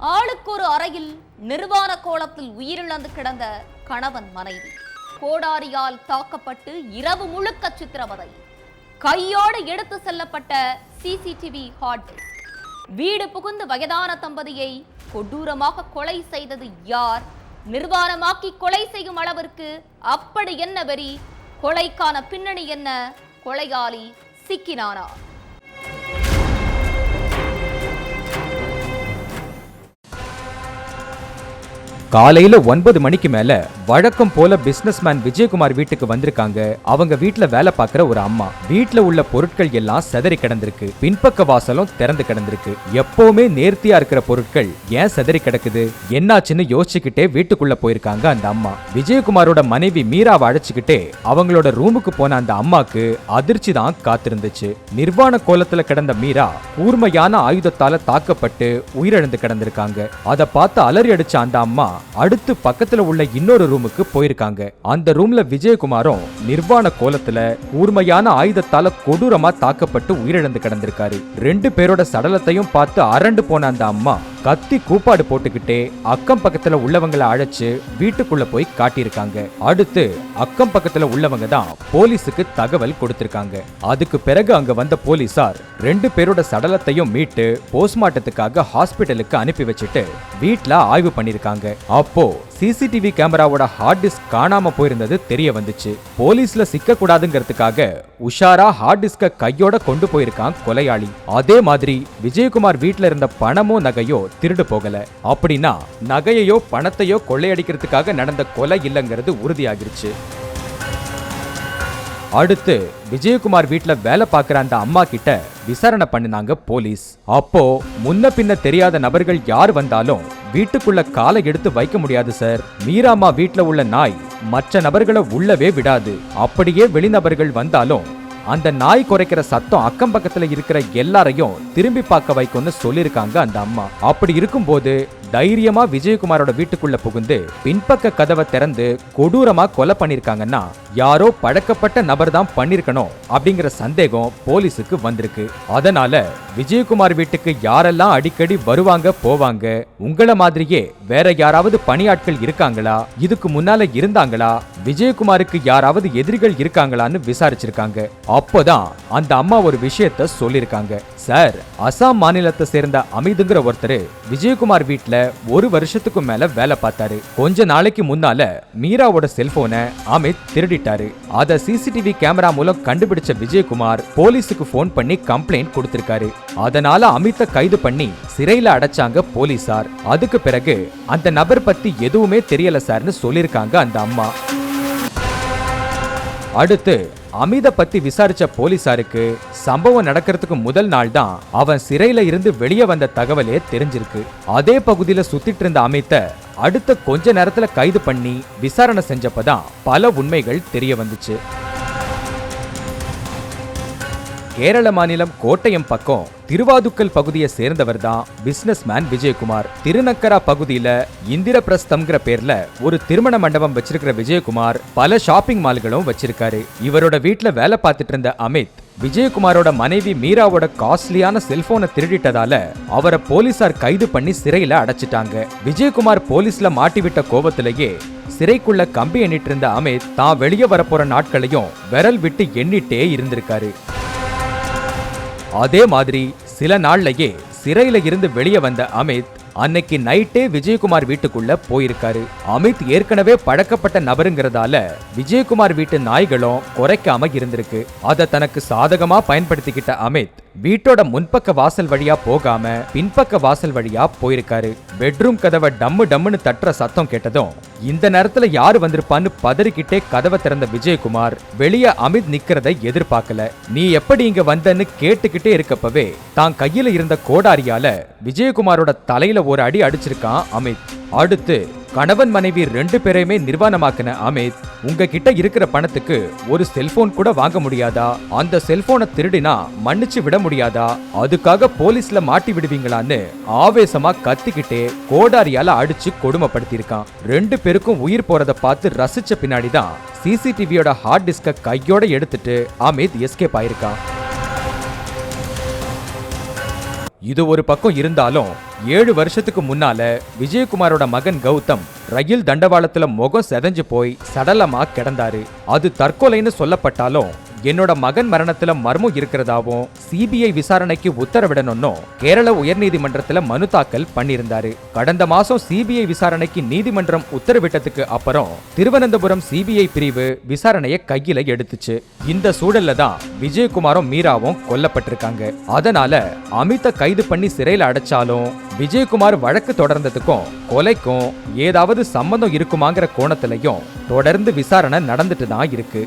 ஆளுக்கொரு அறையில் நிர்வாண கோலத்தில் உயிரிழந்து கிடந்த கணவன் மனைவி கோடாரியால் தாக்கப்பட்டு இரவு முழுக்க சித்திரவதை. கையோடு எடுத்து செல்லப்பட்ட சிசிடிவி ஹார்ட் டிஸ்க். வீடு புகுந்து வயதான தம்பதியை கொடூரமாக கொலை செய்தது யார்? நிர்வாணமாக்கி கொலை செய்யும் அளவிற்கு அப்படி என்ன வெறி? கொலைக்கான பின்னணி என்ன? கொலையாளி சிக்கினானா? காலையில 9 மணிக்கு மேல வழக்கம் போல பிசினஸ்மேன் விஜயகுமார் வீட்டுக்கு வந்திருக்காங்க. அவங்க வீட்டுல வேலை பார்க்கிற ஒரு அம்மா. வீட்டுல உள்ள பொருட்கள் எல்லாம் செதறி கிடந்திருக்கு. பின்பக்க வாசலும் திறந்து கிடந்திருக்கு. எப்பவுமே நேர்த்தியா இருக்கிற பொருட்கள் ஏன் செதறி கிடக்குது, என்னாச்சுன்னு யோசிச்சுக்கிட்டே வீட்டுக்குள்ள போயிருக்காங்க அந்த அம்மா. விஜயகுமாரோட மனைவி மீராவை அழைச்சுக்கிட்டே அவங்களோட ரூமுக்கு போன அந்த அம்மாக்கு அதிர்ச்சி தான் காத்திருந்துச்சு. நிர்வாண கோலத்துல கிடந்த மீரா கூர்மையான ஆயுதத்தால தாக்கப்பட்டு உயிரிழந்து கிடந்திருக்காங்க. அதை பார்த்து அலறி அடிச்ச அந்த அம்மா அடுத்து பக்கத்துல உள்ள இன்னொரு ரூமுக்கு போயிருக்காங்க. அந்த ரூம்ல விஜயகுமாரும் நிர்வாண கோலத்துல கூர்மையான ஆயுதத்தால கொடூரமா தாக்கப்பட்டு உயிரிழந்து கிடந்திருக்காரு. 2 பேரோட சடலத்தையும் பார்த்து அரண்டு போன அந்த அம்மா கத்தி கூப்பாடு போட்டுக்கிட்டே அக்கம் பக்கத்துல உள்ளவங்களை அழைச்சு வீட்டுக்குள்ள போய் காட்டியிருக்காங்க. அடுத்து அக்கம் பக்கத்துல உள்ளவங்க தான் போலீஸுக்கு தகவல் கொடுத்திருக்காங்க. அதுக்கு பிறகு அங்க வந்த போலீசார் 2 பேரோட சடலத்தையும் மீட்டு போஸ்ட்மார்ட்டத்துக்காக ஹாஸ்பிட்டலுக்கு அனுப்பி வச்சுட்டு வீட்டுல ஆய்வு பண்ணிருக்காங்க. அப்போ சிசிடிவி கேமராவோட ஹார்ட் டிஸ்க் காணாம போயிருந்தது தெரிய வந்துச்சு. போலீஸ்ல சிக்க கூடாதுங்கிறதுக்காக உஷாரா ஹார்ட் டிஸ்க கையோட கொண்டு போயிருக்கான் கொலையாளி. அதே மாதிரி விஜயகுமார் வீட்டுல இருந்த பணமோ நகையோ திருடு போகல. அப்படின்னா நகையையோ பணத்தையோ கொள்ளையடிக்கிறதுக்காக நடந்த கொலை இல்லைங்கிறது உறுதியாகிருச்சு. அடுத்து விஜயகுமார் வீட்டுல வேலை பார்க்கிற அந்த அம்மா கிட்ட விசாரணை பண்ணினாங்க போலீஸ். அப்போ முன்ன பின்ன தெரியாத நபர்கள் யார் வந்தாலும் வீட்டுக்குள்ள காலை எடுத்து வைக்க முடியாது சார். மீராமா வீட்டுல உள்ள நாய் மற்ற நபர்களை உள்ளவே விடாது. அப்படியே வெளிநபர்கள் வந்தாலும் அந்த நாய் குறைக்கிற சத்தம் அக்கம் பக்கத்துல இருக்கிற எல்லாரையும் திரும்பி பார்க்க வைக்கும்னு சொல்லிருக்காங்க அந்த அம்மா. அப்படி இருக்கும்போது தைரியமா விஜயகுமாரோட வீட்டுக்குள்ள புகுந்து பின்பக்க கதவை திறந்து கொடூரமா கொலை பண்ணிருக்காங்கன்னா யாரோ பழக்கப்பட்ட நபர் தான் பண்ணிருக்கணும் அப்படிங்கிற சந்தேகம் போலீஸுக்கு வந்திருக்கு. அதனால விஜயகுமார் வீட்டுக்கு யாரெல்லாம் அடிக்கடி வருவாங்க போவாங்க, உங்கள மாதிரியே வேற யாராவது பணியாட்கள் இருக்காங்களா, இதுக்கு முன்னால இருந்தாங்களா, விஜயகுமாருக்கு யாராவது எதிரிகள் இருக்காங்களான்னு விசாரிச்சிருக்காங்க. அப்போதான் அந்த அம்மா ஒரு விஷயத்த சொல்லிருக்காங்க. சார், அசாம் மாநிலத்தை சேர்ந்த அமிதுங்கிற ஒருத்தர் விஜயகுமார் வீட்டுல 1 வருஷத்துக்கு மேல வேலை பார்த்தாரு. கொஞ்ச நாளைக்கு முன்னால மீராவோட செல்போனை அமித் திருடிட்டாரு. அத சிசிடிவி கேமரா மூலம் கண்டுபிடிச்ச விஜயகுமார் போலீஸுக்கு போன் பண்ணி கம்ப்ளைண்ட் கொடுத்திருக்காரு. அதனால அமித்தை கைது பண்ணி சிறையில அடைச்சாங்க போலீசார். அதுக்கு பிறகு அந்த நபர் பத்தி எதுவுமே தெரியல சார்னு சொல்லிருக்காங்க அந்த அம்மா. அடுத்து அமித பத்தி விசாரிச்ச போலீசாருக்கு சம்பவம் நடக்கிறதுக்கு முதல் நாள் தான் அவன் சிறையில இருந்து வெளியே வந்த தகவலே தெரிஞ்சிருக்கு. அதே பகுதியில சுத்திட்டு இருந்த அமித்தை அடுத்த கொஞ்ச நேரத்துல கைது பண்ணி விசாரணை செஞ்சப்பதான் பல உண்மைகள் தெரிய வந்துச்சு. கேரள மாநிலம் கோட்டயம் பக்கம் திருவாதுக்கல் பகுதியை சேர்ந்தவர் தான் பிசினஸ்மேன் விஜயகுமார். திருநக்கரா பகுதியில இந்திரபிரஸ்தம்ங்கிற பேர்ல ஒரு திருமண மண்டபம் வச்சிருக்கிற விஜயகுமார் பல ஷாப்பிங் மால்களும் வச்சிருக்காரு. இவரோட வீட்டுல வேலை பார்த்துட்டு இருந்த அமித் விஜயகுமாரோட மனைவி மீராவோட காஸ்ட்லியான செல்போனை திருடிட்டதால அவரை போலீசார் கைது பண்ணி சிறையில அடைச்சிட்டாங்க. விஜயகுமார் போலீஸ்ல மாட்டிவிட்ட கோபத்திலேயே சிறைக்குள்ள கம்பி எண்ணிட்டு இருந்த அமித் தான் வெளியே வரப்போற நாட்களையும் விரல் விட்டு எண்ணிட்டே இருந்திருக்காரு. அதே மாதிரி சில நாள்லயே சிறையில இருந்து வெளியே வந்த அமித் அன்னைக்கு நைட்டே விஜயகுமார் வீட்டுக்குள்ள போயிருக்காரு. அமித் ஏற்கனவே பழக்கப்பட்ட நபருங்கிறதால விஜயகுமார் வீட்டு நாய்களும் குறைக்காம இருந்திருக்கு. அதை தனக்கு சாதகமா பயன்படுத்திக்கிட்ட அமித் வீட்டோட முன்பக்க வாசல் வழியா போகாம பின்பக்க வாசல் வழியா போயிருக்காரு. பெட்ரூம் கதவை டம்மு டம்முன்னு தட்டுற சத்தம் கேட்டதும் இந்த நேரத்துல யாரு வந்திருப்பான்னு பதறிக்கிட்டே கதவை திறந்த விஜயகுமார் வெளியே அமித் நிக்கிறதை எதிர்பார்க்கல. நீ எப்படி இங்க வந்தன்னு கேட்டுக்கிட்டே இருக்கப்பவே தான் கையில இருந்த கோடாரியால விஜயகுமாரோட தலையில ஒரு அடி அடிச்சிருக்கான் அமித். அடுத்து கணவன் மனைவி 2 பேரையுமே நிர்வாணமாக்கின அமித், உங்ககிட்ட இருக்கிற பணத்துக்கு ஒரு செல்போன் கூட வாங்க முடியாதா, அந்த செல்போனை திருடினா மன்னிச்சு விட முடியாதா, அதுக்காக போலீஸ்ல மாட்டி விடுவீங்களான்னு ஆவேசமா கத்திக்கிட்டே கோடாரியால அடிச்சு கொடுமைப்படுத்திருக்கான். 2 பேருக்கும் உயிர் போறத பார்த்து ரசிச்ச பின்னாடிதான் சிசிடிவியோட ஹார்ட் டிஸ்க கையோட எடுத்துட்டு அமித் எஸ்கேப் ஆயிருக்கான். இது ஒரு பக்கம் இருந்தாலும் 7 வருஷத்துக்கு முன்னால விஜயகுமாரோட மகன் கௌதம் ரயில் தண்டவாளத்துல முகம் செதஞ்சு போய் சடலமா கிடந்தாரு. அது தற்கொலைன்னு சொல்லப்பட்டாலும் என்னோட மகன் மரணத்துல மர்மம் இருக்கிறதாவும் சிபிஐ விசாரணைக்கு உத்தரவிடணும்னு கேரள உயர்நீதிமன்றத்துல மனு தாக்கல் பண்ணியிருந்தாரு. கடந்த மாசம் சிபிஐ விசாரணைக்கு நீதிமன்றம் உத்தரவிட்டதுக்கு அப்புறம் திருவனந்தபுரம் சிபிஐ பிரிவு விசாரணையை கையில எடுத்துச்சு. இந்த சூழல்ல தான் விஜயகுமாரும் மீராவும் கொல்லப்பட்டிருக்காங்க. அதனால அமித்தை கைது பண்ணி சிறையில அடைச்சாலும் விஜயகுமார் வழக்கு தொடர்ந்ததுக்கும் கொலைக்கும் ஏதாவது சம்பந்தம் இருக்குமாங்கிற கோணத்திலையும் தொடர்ந்து விசாரணை நடந்துட்டு தான் இருக்கு.